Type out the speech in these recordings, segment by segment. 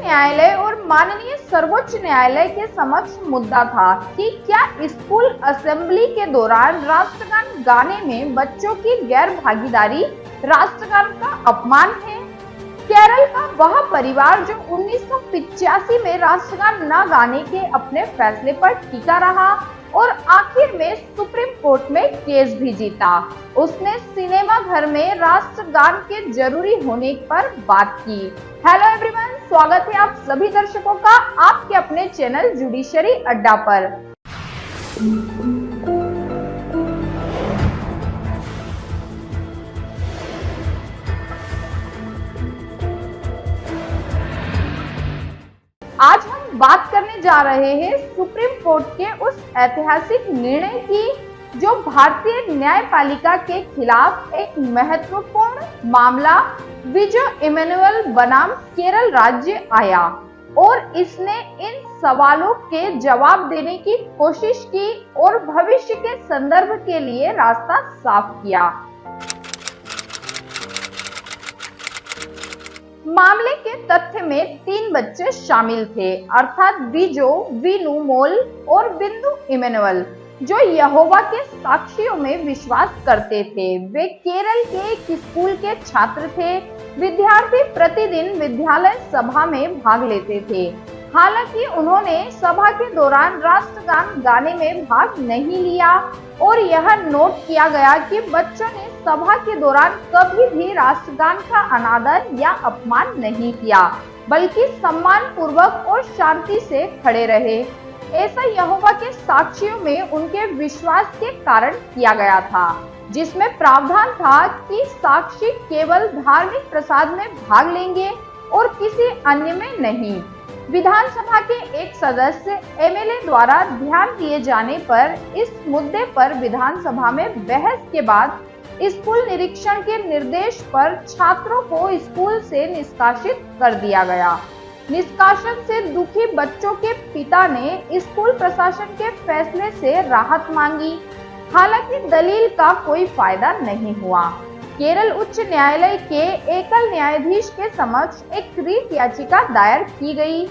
न्यायालय और माननीय सर्वोच्च न्यायालय के समक्ष मुद्दा था कि क्या स्कूल असेंबली के दौरान राष्ट्रगान गाने में बच्चों की गैर भागीदारी राष्ट्रगान का अपमान है। केरल का वह परिवार जो 1985 में राष्ट्रगान न गाने के अपने फैसले पर टिका रहा और आखिर में सुप्रीम कोर्ट में केस भी जीता, उसने सिनेमा घर में राष्ट्रगान के जरूरी होने पर बात की। हेलो एवरीवन, स्वागत है आप सभी दर्शकों का आपके अपने चैनल जुडिशरी अड्डा पर। आज हम बात करने जा रहे हैं सुप्रीम कोर्ट के उस ऐतिहासिक निर्णय की जो भारतीय न्यायपालिका के खिलाफ एक महत्वपूर्ण मामला विजो इमैनुअल बनाम केरल राज्य आया और इसने इन सवालों के जवाब देने की कोशिश की और भविष्य के संदर्भ के लिए रास्ता साफ किया। मामले के तथ्य में 3 बच्चे शामिल थे, अर्थात विजो, विनुमोल और बिंदु इमैनुअल, जो यहोवा के साक्षियों में विश्वास करते थे। वे केरल के एक स्कूल के छात्र थे। विद्यार्थी प्रतिदिन विद्यालय सभा में भाग लेते थे। हालांकि उन्होंने सभा के दौरान राष्ट्रगान गाने में भाग नहीं लिया और यह नोट किया गया कि बच्चों ने सभा के दौरान कभी भी राष्ट्रगान का अनादर या अपमान नहीं किया, बल्कि सम्मान पूर्वक और शांति से खड़े रहे। ऐसा यहोवा के साक्षियों में उनके विश्वास के कारण किया गया था, जिसमें प्रावधान था कि साक्षी केवल धार्मिक प्रसाद में भाग लेंगे और किसी अन्य में नहीं। विधानसभा के एक सदस्य एमएलए द्वारा ध्यान दिए जाने पर इस मुद्दे पर विधानसभा में बहस के बाद स्कूल निरीक्षण के निर्देश पर छात्रों को स्कूल से निष्कासित कर दिया गया। निष्कासन से दुखी बच्चों के पिता ने स्कूल प्रशासन के फैसले से राहत मांगी। हालांकि दलील का कोई फायदा नहीं हुआ। केरल उच्च न्यायालय के एकल न्यायाधीश के समक्ष एक रिट याचिका दायर की गई,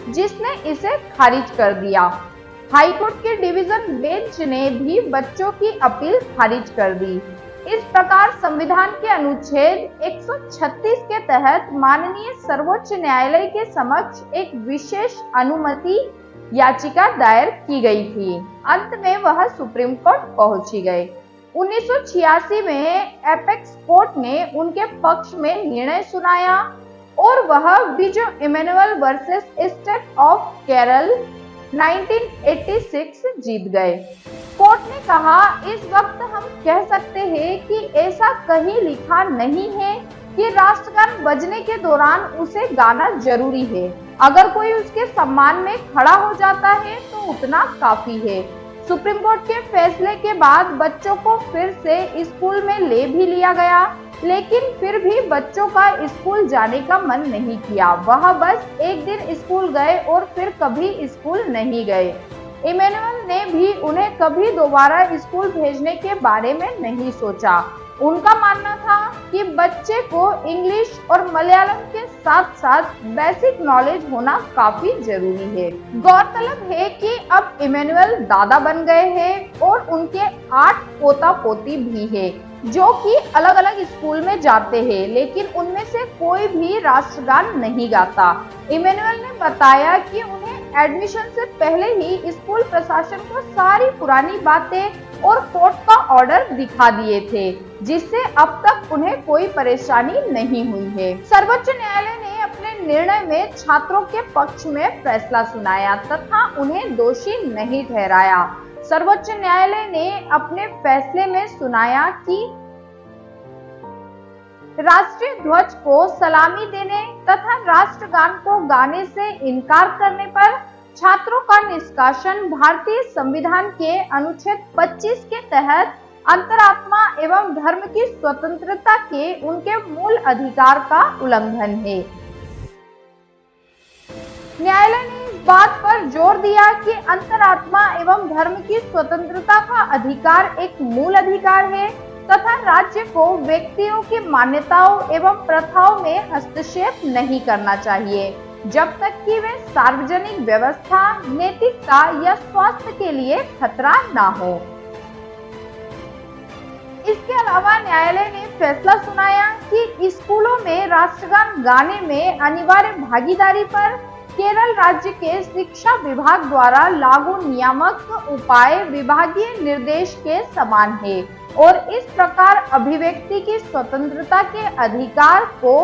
जिसने इसे खारिज कर दिया। हाईकोर्ट के डिवीजन बेंच ने भी बच्चों की अपील खारिज कर दी। इस प्रकार संविधान के अनुच्छेद 136 के तहत माननीय सर्वोच्च न्यायालय के समक्ष एक विशेष अनुमति याचिका दायर की गई थी। अंत में वह सुप्रीम कोर्ट पहुंची गए। 1986 में एपेक्स कोर्ट ने उनके पक्ष में निर्णय सुनाया और वह Bijoe Emmanuel versus state of Kerala 1986 जीत गए। कोर्ट ने कहा, इस वक्त हम कह सकते हैं कि ऐसा कहीं लिखा नहीं है कि राष्ट्रगान बजने के दौरान उसे गाना जरूरी है। अगर कोई उसके सम्मान में खड़ा हो जाता है तो उतना काफी है। सुप्रीम कोर्ट के फैसले के बाद बच्चों को फिर से स्कूल में ले भी लिया गया, लेकिन फिर भी बच्चों का स्कूल जाने का मन नहीं किया। वह बस एक दिन स्कूल गए और फिर कभी स्कूल नहीं गए। इमैनुअल ने भी उन्हें कभी दोबारा स्कूल भेजने के बारे में नहीं सोचा। उनका मानना था कि बच्चे को इंग्लिश और मलयालम के साथ साथ बेसिक नॉलेज होना काफी जरूरी है। गौरतलब है कि अब इमैनुअल दादा बन गए हैं और उनके 8 पोता पोती भी है, जो कि अलग अलग स्कूल में जाते हैं, लेकिन उनमें से कोई भी राष्ट्रगान नहीं गाता। इमैनुअल ने बताया कि उन्हें एडमिशन से पहले ही स्कूल प्रशासन को सारी पुरानी बातें और कोर्ट का ऑर्डर दिखा दिए थे, जिससे अब तक उन्हें कोई परेशानी नहीं हुई है। सर्वोच्च न्यायालय ने अपने निर्णय में छात्रों के पक्ष में फैसला सुनाया तथा उन्हें दोषी नहीं ठहराया। सर्वोच्च न्यायालय ने अपने फैसले में सुनाया कि राष्ट्रीय ध्वज को सलामी देने तथा राष्ट्रगान को गाने से इनकार करने पर छात्रों का निष्कासन भारतीय संविधान के अनुच्छेद 25 के तहत अंतरात्मा एवं धर्म की स्वतंत्रता के उनके मूल अधिकार का उल्लंघन है। न्यायालय ने इस बात पर जोर दिया कि अंतरात्मा एवं धर्म की स्वतंत्रता का अधिकार एक मूल अधिकार है तथा राज्य को व्यक्तियों की मान्यताओं एवं प्रथाओं में हस्तक्षेप नहीं करना चाहिए। जब तक कि वे सार्वजनिक व्यवस्था, नैतिकता या स्वास्थ्य के लिए खतरा ना हो। इसके अलावा न्यायालय ने फैसला सुनाया कि स्कूलों में राष्ट्रगान गाने में अनिवार्य भागीदारी पर केरल राज्य के शिक्षा विभाग द्वारा लागू नियामक उपाय विभागीय निर्देश के समान है और इस प्रकार अभिव्यक्ति की स्वतंत्रता के अधिकार को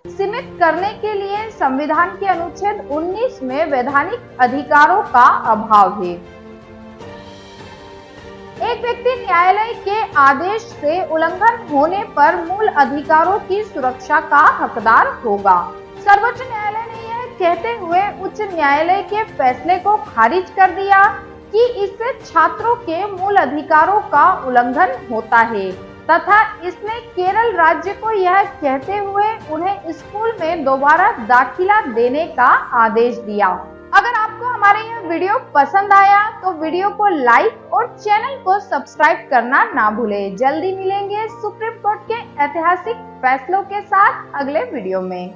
सीमित करने के लिए संविधान के अनुच्छेद 19 में वैधानिक अधिकारों का अभाव है। एक व्यक्ति न्यायालय के आदेश से उल्लंघन होने पर मूल अधिकारों की सुरक्षा का हकदार होगा। सर्वोच्च न्यायालय ने यह कहते हुए उच्च न्यायालय के फैसले को खारिज कर दिया कि इससे छात्रों के मूल अधिकारों का उल्लंघन होता है तथा इसने केरल राज्य को यह कहते हुए उन्हें स्कूल में दोबारा दाखिला देने का आदेश दिया। अगर आपको हमारे यह वीडियो पसंद आया तो वीडियो को लाइक और चैनल को सब्सक्राइब करना ना भूलें। जल्दी मिलेंगे सुप्रीम कोर्ट के ऐतिहासिक फैसलों के साथ अगले वीडियो में।